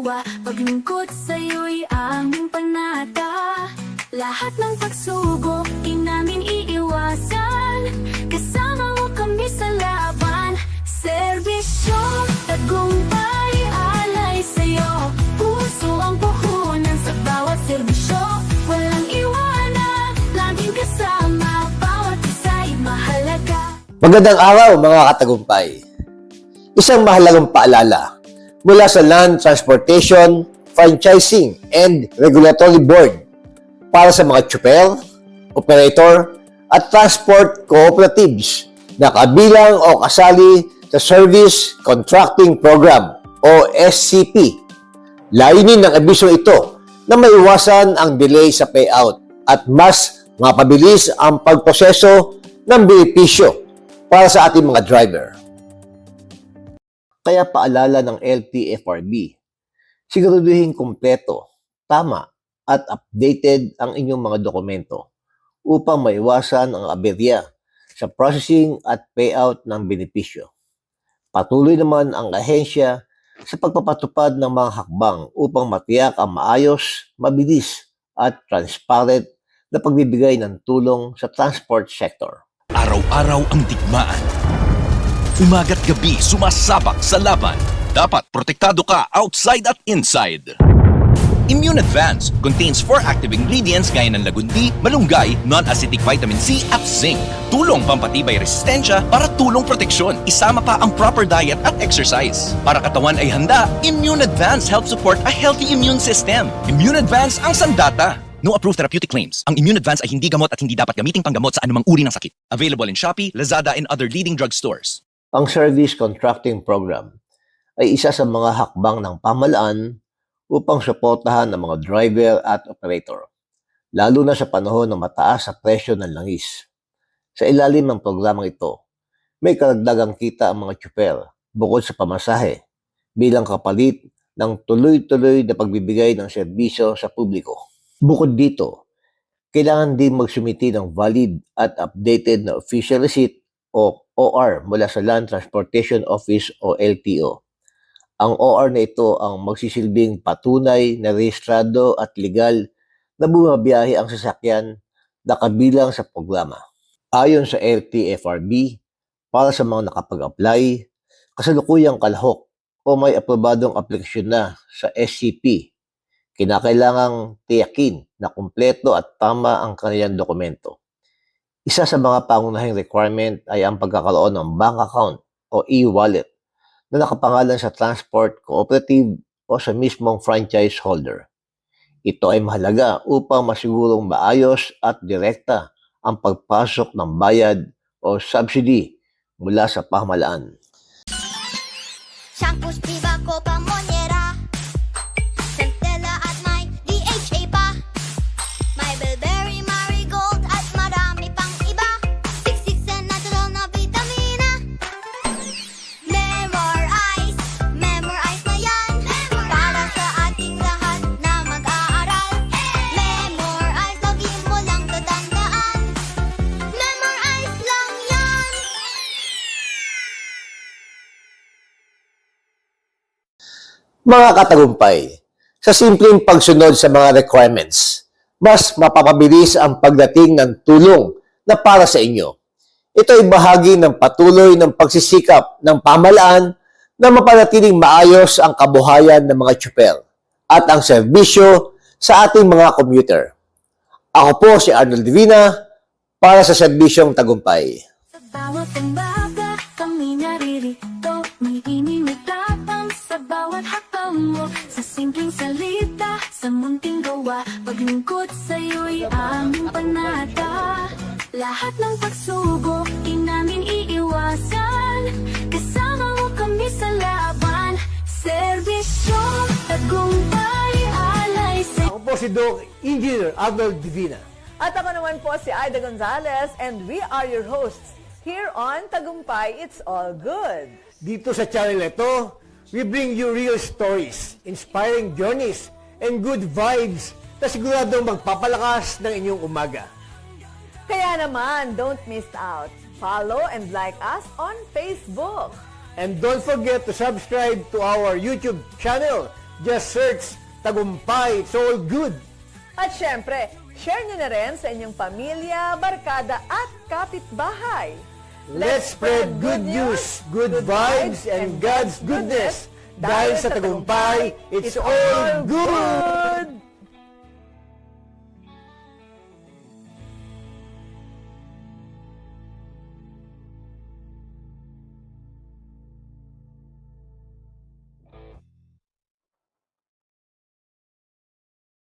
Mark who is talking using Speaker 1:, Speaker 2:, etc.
Speaker 1: gawa, paglingkod sa'yo'y aming panata. Lahat ng pagsubok, di namin iiwasan. Kasama mo kami sa laban. Serbisyo, tagumpay, alay sa'yo. Puso ang puhunan sa bawat serbisyo. Walang iwanan, laging kasama. Bawat isa'y mahalaga.
Speaker 2: Magandang araw mga katagumpay. Isang mahalagang paalala mula sa Land Transportation, Franchising and Regulatory Board para sa mga tsuper, operator at transport cooperatives na kabilang o kasali sa Service Contracting Program o SCP. Layunin ng abisong ito na maiwasan ang delay sa payout at mas mapabilis ang pagproseso ng benepisyo para sa ating mga driver. Kaya paalala ng LTFRB, siguraduhin kumpleto, tama at updated ang inyong mga dokumento upang maiwasan ang aberya sa processing at payout ng benepisyo. Patuloy naman ang ahensya sa pagpapatupad ng mga hakbang upang matiyak ang maayos, mabilis at transparent na pagbibigay ng tulong sa transport sector.
Speaker 3: Araw-araw ang digmaan. Umaga't gabi sumasabak sa laban. Dapat protektado ka outside at inside. Immune Advance contains 4 active ingredients gaya ng lagundi, malunggay, non-acidic vitamin C at zinc. Tulong pampatibay resistensya para tulong proteksyon. Isama pa ang proper diet at exercise. Para katawan ay handa, Immune Advance helps support a healthy immune system. Immune Advance ang sandata. No approved therapeutic claims. Ang Immune Advance ay hindi gamot at hindi dapat gamiting panggamot sa anumang uri ng sakit. Available in Shopee, Lazada, and other leading drugstores.
Speaker 2: Ang Service Contracting Program ay isa sa mga hakbang ng pamahalaan upang suportahan ng mga driver at operator, lalo na sa panahon ng mataas sa presyo ng langis. Sa ilalim ng programang ito, may karagdagang kita ang mga tsuper bukod sa pamasahe bilang kapalit ng tuloy-tuloy na pagbibigay ng serbisyo sa publiko. Bukod dito, kailangan din magsumiti ng valid at updated na official receipt o OR mula sa Land Transportation Office o LTO. Ang OR na ito ang magsisilbing patunay na rehistrado at legal na bumabiyahe ang sasakyan na kabilang sa programa. Ayon sa LTFRB, para sa mga nakapag-apply, kasalukuyang kalahok o may aprobadong aplikasyon na sa SCP, kinakailangang tiyakin na kumpleto at tama ang kanilang dokumento. Isa sa mga pangunahing requirement ay ang pagkakaroon ng bank account o e-wallet na nakapangalan sa transport cooperative o sa mismong franchise holder. Ito ay mahalaga upang masigurong maayos at direkta ang pagpasok ng bayad o subsidy mula sa pamahalaan.
Speaker 4: Shampoos, Viva, Copa, Monera, Centella at may DHA pa. May Bilberry, Marigold at marami pang iba. Siksik sa natural na vitamina. Memorize na yan. Para sa ating lahat na mag-aaral. Memorize, lagi mo lang tatandaan. Memorize lang yan.
Speaker 2: Mga katagumpay, sa simpleng pagsunod sa mga requirements, mas mapapabilis ang pagdating ng tulong na para sa inyo. Ito ay bahagi ng patuloy ng pagsisikap ng pamahalaan na mapanatiling maayos ang kabuhayan ng mga tsuper at ang serbisyo sa ating mga commuter. Ako po si Arnold Divina para sa Serbisyong Tagumpay.
Speaker 1: Sa bawat umaga, kami naririto. May inimitatang sa bawat hakbang mo. Sa simpleng salita, sa munting gawa, paglingkod sa'yo'y aming panata. Lahat ng pagsubok, di namin iiwasan. Kasama mo kami sa laban. Serbisyo, tagumpay, alay sa'yo.
Speaker 2: Ako po si Doc Engineer Arnold Divina.
Speaker 5: At ako naman po si Aida Gonzalez and we are your hosts here on Tagumpay It's All Good.
Speaker 6: Dito sa channel na ito, we bring you real stories, inspiring journeys, and good vibes na siguradong magpapalakas ng inyong umaga.
Speaker 5: Kaya naman, don't miss out. Follow and like us on Facebook.
Speaker 6: And don't forget to subscribe to our YouTube channel Just search Tagumpay, it's all good.
Speaker 5: At syempre, share nyo na rin sa inyong pamilya, barkada at kapitbahay.
Speaker 6: Let's spread good news, good vibes, and God's goodness. Dahil sa Tagumpay, it's all good!